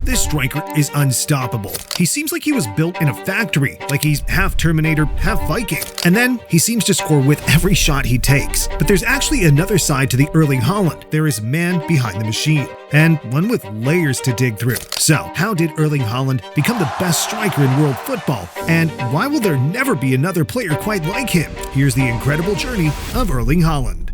this striker is unstoppable. He seems like he was built in a factory, like he's half Terminator, half Viking. And then he seems to score with every shot he takes. But there's actually another side to the Erling Haaland. There is man behind the machine, and one with layers to dig through. So, how did Erling Haaland become the best striker in world football? And why will there never be another player quite like him? Here's the incredible journey of Erling Haaland.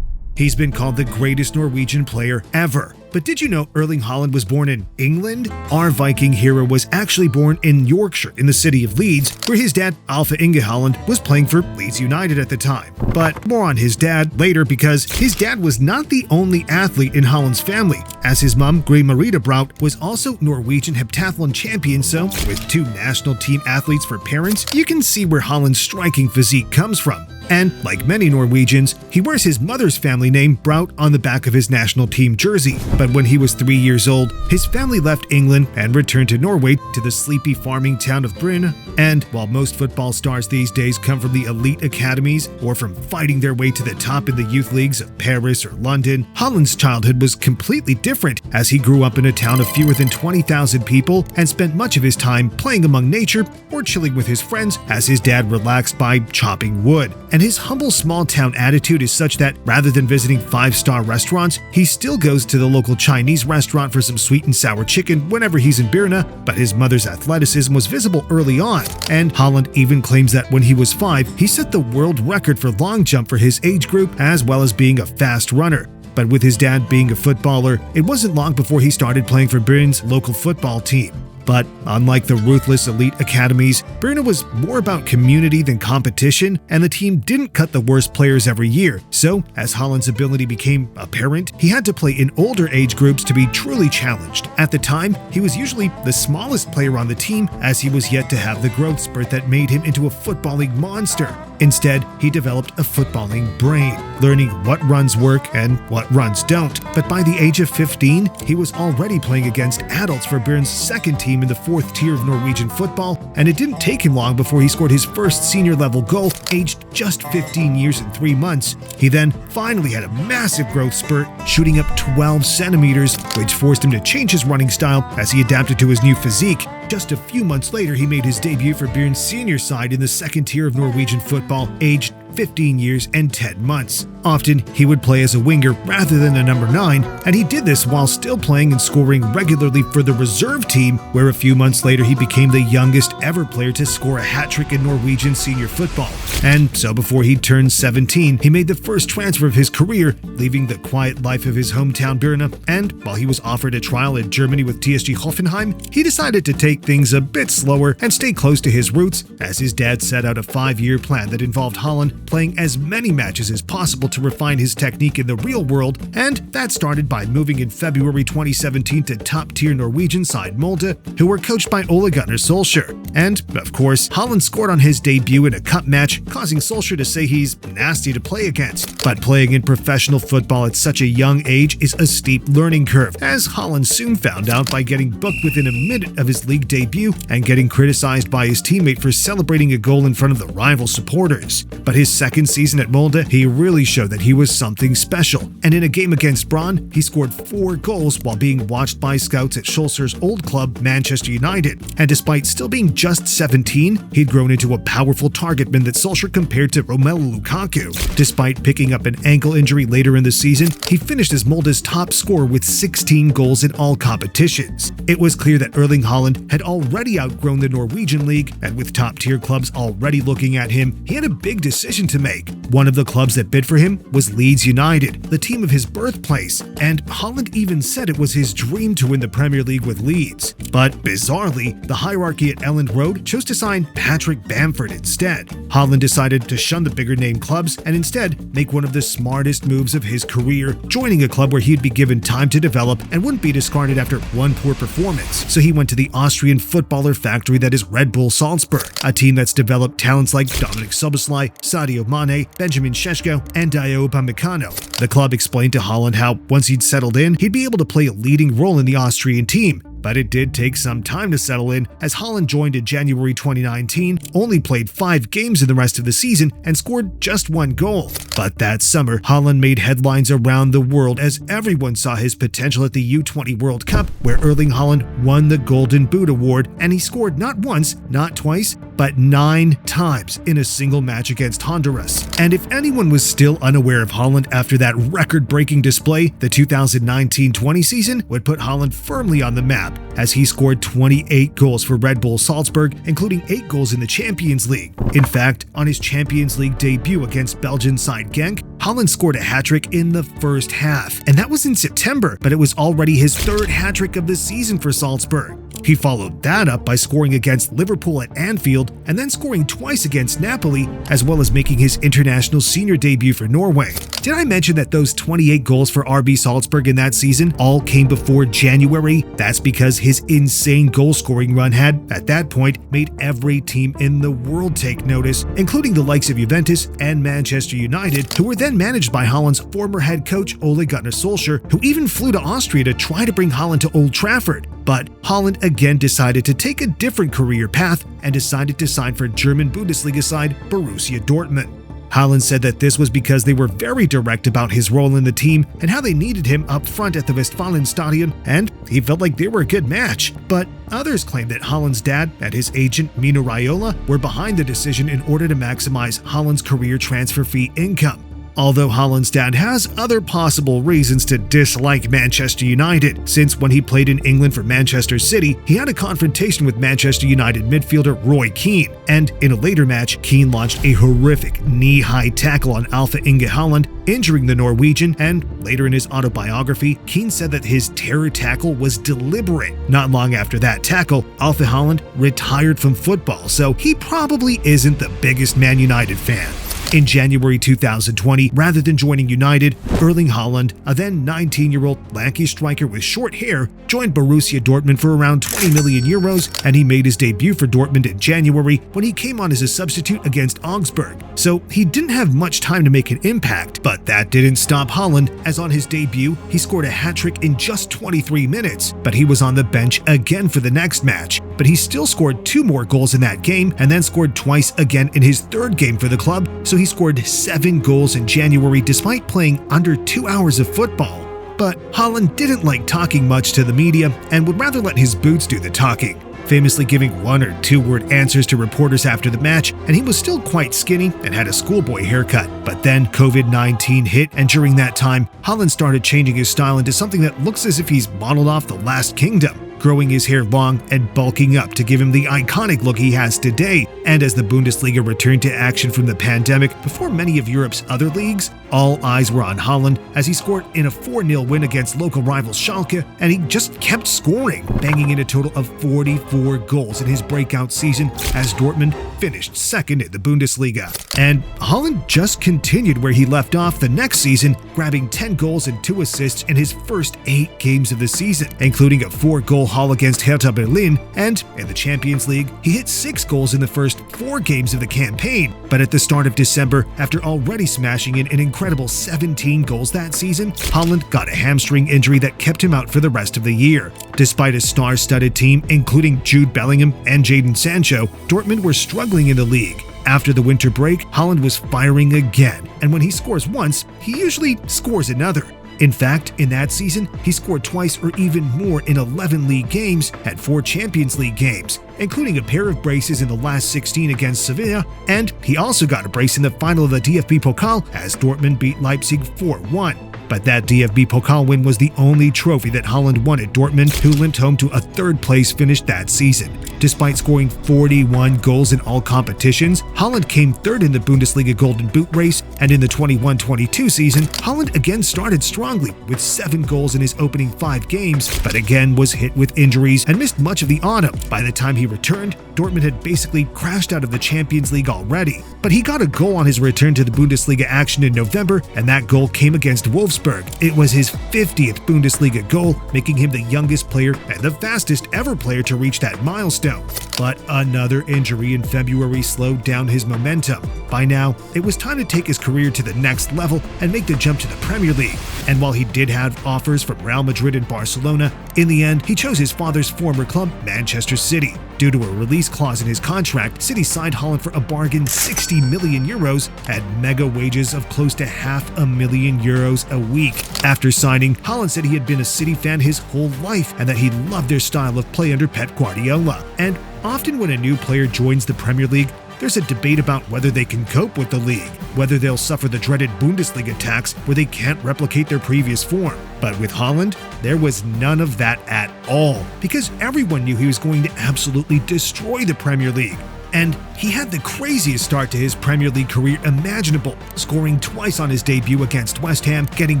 He's been called the greatest Norwegian player ever. But did you know Erling Haaland was born in England? Our Viking hero was actually born in Yorkshire, in the city of Leeds, where his dad, Alpha Inge Haaland, was playing for Leeds United at the time. But more on his dad later, because his dad was not the only athlete in Haaland's family, as his mom, Gry Marita Braut, was also Norwegian heptathlon champion. So, with two national team athletes for parents, you can see where Haaland's striking physique comes from. And, like many Norwegians, he wears his mother's family name, Braut, on the back of his national team jersey. But when he was 3 years old, his family left England and returned to Norway, to the sleepy farming town of Bryne. And while most football stars these days come from the elite academies or from fighting their way to the top in the youth leagues of Paris or London, Haaland's childhood was completely different, as he grew up in a town of fewer than 20,000 people and spent much of his time playing among nature or chilling with his friends as his dad relaxed by chopping wood. And his humble small-town attitude is such that rather than visiting five-star restaurants, he still goes to the local Chinese restaurant for some sweet and sour chicken whenever he's in Bryne. But his mother's athleticism was visible early on, and Haaland even claims that when he was 5, he set the world record for long jump for his age group, as well as being a fast runner. But with his dad being a footballer, it wasn't long before he started playing for Bryne's local football team. But unlike the ruthless elite academies, Bryne was more about community than competition, and the team didn't cut the worst players every year. So, as Haaland's ability became apparent, he had to play in older age groups to be truly challenged. At the time, he was usually the smallest player on the team, as he was yet to have the growth spurt that made him into a footballing monster. Instead, he developed a footballing brain, learning what runs work and what runs don't. But by the age of 15, he was already playing against adults for Bryne's second team in the 4th tier of Norwegian football, and it didn't take him long before he scored his first senior-level goal, aged just 15 years and 3 months. He then finally had a massive growth spurt, shooting up 12 centimeters, which forced him to change his running style as he adapted to his new physique. Just a few months later, he made his debut for Bryne's senior side in the 2nd tier of Norwegian football, aged 15 years and 10 months. Often, he would play as a winger rather than a number 9, and he did this while still playing and scoring regularly for the reserve team, where a few months later he became the youngest ever player to score a hat-trick in Norwegian senior football. And so before he turned 17, he made the first transfer of his career, leaving the quiet life of his hometown Bryne, and while he was offered a trial in Germany with TSG Hoffenheim, he decided to take things a bit slower and stay close to his roots, as his dad set out a 5-year plan that involved Haaland playing as many matches as possible to refine his technique in the real world, and that started by moving in February 2017 to top-tier Norwegian side Molde, who were coached by Ole Gunnar Solskjaer. And, of course, Haaland scored on his debut in a cup match, causing Solskjaer to say he's nasty to play against. But playing in professional football at such a young age is a steep learning curve, as Haaland soon found out by getting booked within a minute of his league debut and getting criticized by his teammate for celebrating a goal in front of the rival supporters. But his second season at Molde, he really showed that he was something special, and in a game against Bryne, he scored 4 goals while being watched by scouts at Solskjaer's old club, Manchester United. And despite still being just 17, he'd grown into a powerful target man that Solskjaer compared to Romelu Lukaku. Despite picking up an ankle injury later in the season, he finished as Molde's top scorer with 16 goals in all competitions. It was clear that Erling Haaland had already outgrown the Norwegian league, and with top-tier clubs already looking at him, he had a big decision to make. One of the clubs that bid for him was Leeds United, the team of his birthplace, and Haaland even said it was his dream to win the Premier League with Leeds. But bizarrely, the hierarchy at Elland Road chose to sign Patrick Bamford instead. Haaland decided to shun the bigger name clubs and instead make one of the smartest moves of his career, joining a club where he'd be given time to develop and wouldn't be discarded after one poor performance. So he went to the Austrian footballer factory that is Red Bull Salzburg, a team that's developed talents like Dominik Szoboszlai, Sadio Mane, Benjamin Šeško, and Dayot Upamecano. The club explained to Haaland how, once he'd settled in, he'd be able to play a leading role in the Austrian team. but it did take some time to settle in, as Haaland joined in January 2019, only played 5 games in the rest of the season, and scored just 1 goal. But that summer, Haaland made headlines around the world as everyone saw his potential at the U20 World Cup, where Erling Haaland won the Golden Boot Award, and he scored not once, not twice, but 9 times in a single match against Honduras. And if anyone was still unaware of Haaland after that record-breaking display, the 2019-20 season would put Haaland firmly on the map, as he scored 28 goals for Red Bull Salzburg, including 8 goals in the Champions League. In fact, on his Champions League debut against Belgian side Genk, Haaland scored a hat-trick in the first half, and that was in September, but it was already his 3rd hat-trick of the season for Salzburg. He followed that up by scoring against Liverpool at Anfield and then scoring twice against Napoli, as well as making his international senior debut for Norway. Did I mention that those 28 goals for RB Salzburg in that season all came before January? That's because his insane goal-scoring run had, at that point, made every team in the world take notice, including the likes of Juventus and Manchester United, who were then managed by Haaland's former head coach Ole Gunnar Solskjaer, who even flew to Austria to try to bring Haaland to Old Trafford. But Haaland again decided to take a different career path and decided to sign for German Bundesliga side Borussia Dortmund. Haaland said that this was because they were very direct about his role in the team and how they needed him up front at the Westfalenstadion, and he felt like they were a good match. But others claim that Haaland's dad and his agent Mino Raiola were behind the decision in order to maximize Haaland's career transfer fee income. Although Haaland's dad has other possible reasons to dislike Manchester United, since when he played in England for Manchester City, he had a confrontation with Manchester United midfielder Roy Keane, and in a later match, Keane launched a horrific knee-high tackle on Alpha Inge Haaland, injuring the Norwegian, and later in his autobiography, Keane said that his terror tackle was deliberate. Not long after that tackle, Alpha Haaland retired from football, so he probably isn't the biggest Man United fan. In January 2020, rather than joining United, Erling Haaland, a then 19-year-old lanky striker with short hair, joined Borussia Dortmund for around 20 million euros, and he made his debut for Dortmund in January when he came on as a substitute against Augsburg. So he didn't have much time to make an impact, but that didn't stop Haaland, as on his debut, he scored a hat-trick in just 23 minutes, but he was on the bench again for the next match. But he still scored 2 more goals in that game, and then scored twice again in his 3rd game for the club, so he scored 7 goals in January despite playing under 2 hours of football. But Haaland didn't like talking much to the media and would rather let his boots do the talking, famously giving 1 or 2-word answers to reporters after the match, and he was still quite skinny and had a schoolboy haircut. But then COVID-19 hit, and during that time, Haaland started changing his style into something that looks as if he's modeled off The Last Kingdom, growing his hair long and bulking up to give him the iconic look he has today. And as the Bundesliga returned to action from the pandemic before many of Europe's other leagues, all eyes were on Haaland as he scored in a 4-0 win against local rivals Schalke, and he just kept scoring, banging in a total of 44 goals in his breakout season as Dortmund finished 2nd in the Bundesliga. And Haaland just continued where he left off the next season, grabbing 10 goals and 2 assists in his first 8 games of the season, including a 4-goal haul against Hertha Berlin, and in the Champions League, he hit 6 goals in the first 4 games of the campaign. But at the start of December, after already smashing in an incredible 17 goals that season, Haaland got a hamstring injury that kept him out for the rest of the year. Despite a star-studded team, including Jude Bellingham and Jadon Sancho, Dortmund were struggling in the league. After the winter break, Haaland was firing again, and when he scores once, he usually scores another. In fact, in that season, he scored twice or even more in 11 league games and 4 Champions League games, including a pair of braces in the last 16 against Sevilla, and he also got a brace in the final of the DFB Pokal as Dortmund beat Leipzig 4-1. But that DFB Pokal win was the only trophy that Haaland won at Dortmund, who limped home to a 3rd-place finish that season. Despite scoring 41 goals in all competitions, Haaland came 3rd in the Bundesliga Golden Boot race, and in the 21-22 season, Haaland again started strongly with 7 goals in his opening 5 games, but again was hit with injuries and missed much of the autumn. By the time he he returned, Dortmund had basically crashed out of the Champions League already. But he got a goal on his return to the Bundesliga action in November, and that goal came against Wolfsburg. It was his 50th Bundesliga goal, making him the youngest player and the fastest ever player to reach that milestone. But another injury in February slowed down his momentum. By now, it was time to take his career to the next level and make the jump to the Premier League. And while he did have offers from Real Madrid and Barcelona, in the end, he chose his father's former club, Manchester City. Due to a release clause in his contract, City signed Haaland for a bargain 60 million euros at mega wages of close to €500,000 a week. After signing, Haaland said he had been a City fan his whole life and that he loved their style of play under Pep Guardiola. And often when a new player joins the Premier League, there's a debate about whether they can cope with the league, whether they'll suffer the dreaded Bundesliga tax where they can't replicate their previous form. But with Haaland, there was none of that at all, because everyone knew he was going to absolutely destroy the Premier League. And he had the craziest start to his Premier League career imaginable, scoring twice on his debut against West Ham, getting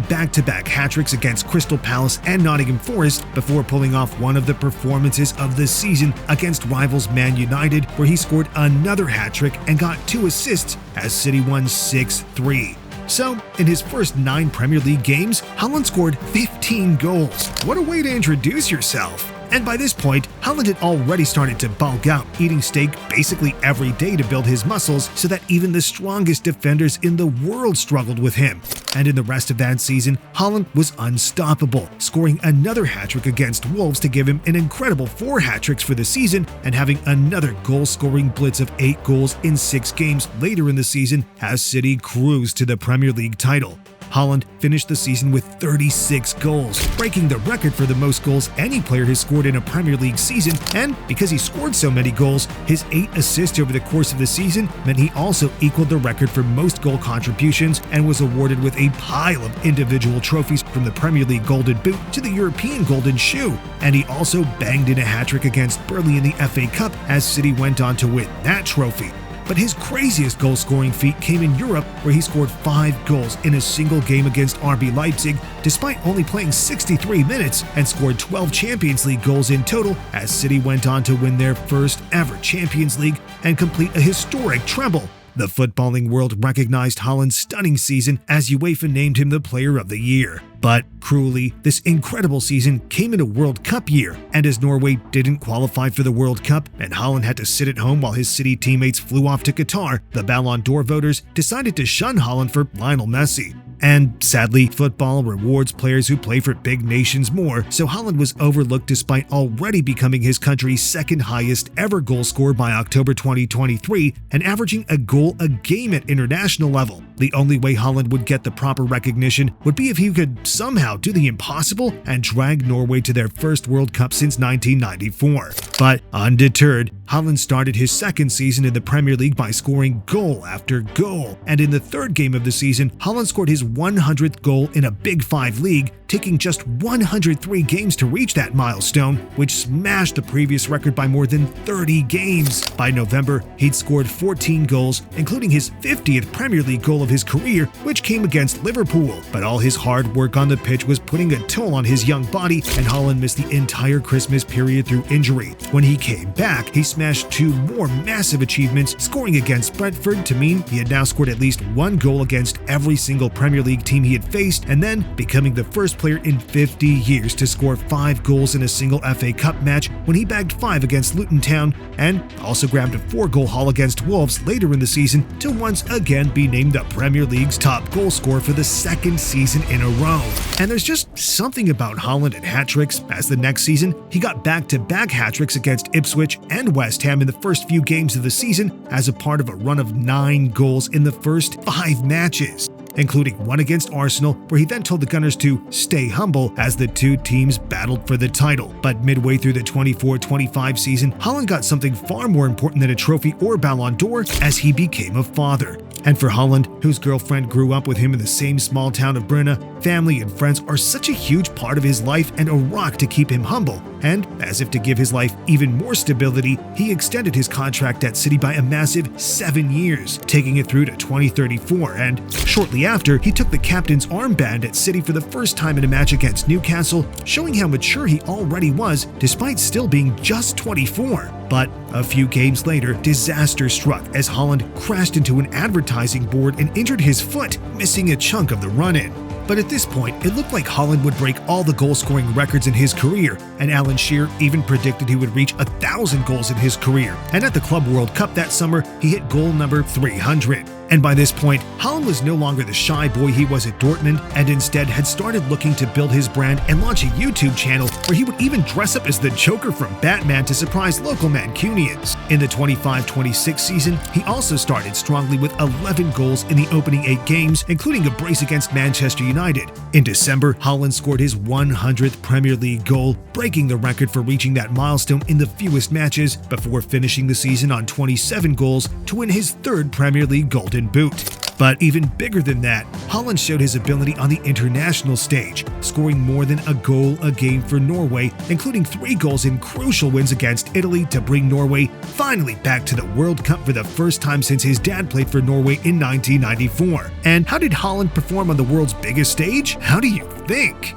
back-to-back hat-tricks against Crystal Palace and Nottingham Forest before pulling off one of the performances of the season against rivals Man United, where he scored another hat-trick and got 2 assists as City won 6-3. So, in his first 9 Premier League games, Haaland scored 15 goals. What a way to introduce yourself! And by this point, Haaland had already started to bulk out, eating steak basically every day to build his muscles so that even the strongest defenders in the world struggled with him. And in the rest of that season, Haaland was unstoppable, scoring another hat-trick against Wolves to give him an incredible 4 hat-tricks for the season and having another goal-scoring blitz of 8 goals in 6 games later in the season as City cruised to the Premier League title. Haaland finished the season with 36 goals, breaking the record for the most goals any player has scored in a Premier League season, and because he scored so many goals, his 8 assists over the course of the season meant he also equaled the record for most goal contributions and was awarded with a pile of individual trophies from the Premier League Golden Boot to the European Golden Shoe, and he also banged in a hat-trick against Burnley in the FA Cup as City went on to win that trophy. But his craziest goal-scoring feat came in Europe, where he scored 5 goals in a single game against RB Leipzig, despite only playing 63 minutes, and scored 12 Champions League goals in total as City went on to win their first ever Champions League and complete a historic treble. The footballing world recognized Haaland's stunning season as UEFA named him the Player of the Year. But, cruelly, this incredible season came in a World Cup year, and as Norway didn't qualify for the World Cup and Haaland had to sit at home while his City teammates flew off to Qatar, the Ballon d'Or voters decided to shun Haaland for Lionel Messi. And sadly, football rewards players who play for big nations more, so Haaland was overlooked despite already becoming his country's second highest ever goal scorer by October 2023 and averaging a goal a game at international level. The only way Haaland would get the proper recognition would be if he could somehow do the impossible and drag Norway to their first World Cup since 1994. But undeterred, Haaland started his second season in the Premier League by scoring goal after goal, and in the third game of the season, Haaland scored his 100th goal in a Big 5 league, taking just 103 games to reach that milestone, which smashed the previous record by more than 30 games. By November, he'd scored 14 goals, including his 50th Premier League goal of his career, which came against Liverpool. But all his hard work on the pitch was putting a toll on his young body, and Haaland missed the entire Christmas period through injury. When he came back, he smashed 2 more massive achievements, scoring against Brentford to mean he had now scored at least 1 goal against every single Premier League team he had faced, and then becoming the first player in 50 years to score 5 goals in a single FA Cup match when he bagged 5 against Luton Town, and also grabbed a 4-goal haul against Wolves later in the season to once again be named the Premier League's top goal scorer for the 2nd season in a row. And there's just something about Haaland and hat-tricks, as the next season he got back-to-back hat-tricks against Ipswich and West Ham in the first few games of the season as a part of a run of 9 goals in the first 5 matches, including one against Arsenal, where he then told the Gunners to stay humble as the 2 teams battled for the title. But midway through the 24-25 season, Haaland got something far more important than a trophy or Ballon d'Or, as he became a father. And for Haaland, whose girlfriend grew up with him in the same small town of Bryne, family and friends are such a huge part of his life and a rock to keep him humble. And as if to give his life even more stability, he extended his contract at City by a massive 7 years, taking it through to 2034. And shortly after, he took the captain's armband at City for the first time in a match against Newcastle, showing how mature he already was despite still being just 24. But a few games later, disaster struck as Haaland crashed into an advertising board and injured his foot, missing a chunk of the run-in. But at this point, it looked like Haaland would break all the goal-scoring records in his career, and Alan Shearer even predicted he would reach 1,000 goals in his career. And at the Club World Cup that summer, he hit goal number 300. And by this point, Haaland was no longer the shy boy he was at Dortmund, and instead had started looking to build his brand and launch a YouTube channel where he would even dress up as the Joker from Batman to surprise local Mancunians. In the 25-26 season, he also started strongly with 11 goals in the opening 8 games, including a brace against Manchester United. In December, Haaland scored his 100th Premier League goal, breaking the record for reaching that milestone in the fewest matches, before finishing the season on 27 goals to win his 3rd Premier League Golden Boot. But even bigger than that, Haaland showed his ability on the international stage, scoring more than a goal a game for Norway, including 3 goals in crucial wins against Italy to bring Norway finally back to the World Cup for the first time since his dad played for Norway in 1994. And how did Haaland perform on the world's biggest stage? How do you think?